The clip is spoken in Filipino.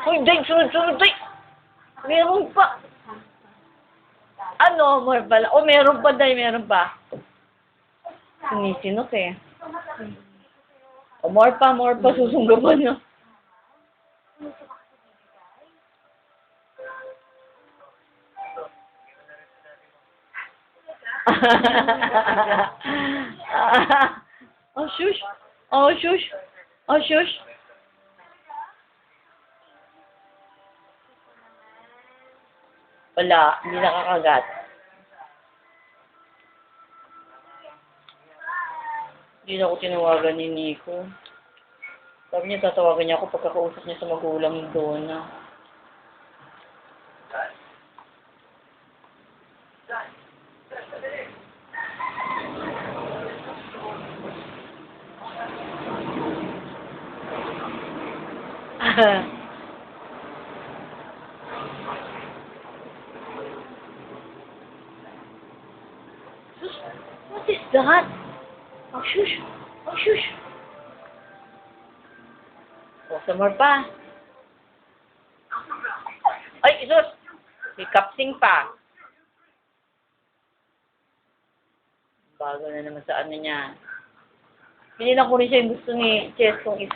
Uy, day, sunod-sunod, day. Meron pa. Ano, more pala. Oh, meron pa, day, meron pa. Sinisinok eh. Oh, more pa, susunggaban nyo. Oh, shush. Oh, shush. Oh, shush. Wala, hindi nakakagat. Hindi na ako tinawagan ni Nico. Sabi niya, tatawagan niya ako pagkakausap niya sa magulang doon na. Sus, what is that? Oh, shush. Oh, shush. Oh, samar pa. Ay, sus. May kapsing pa. Bago na naman sa ano niya. Pinilang ko rin siya yung gusto ni Chess kung isa.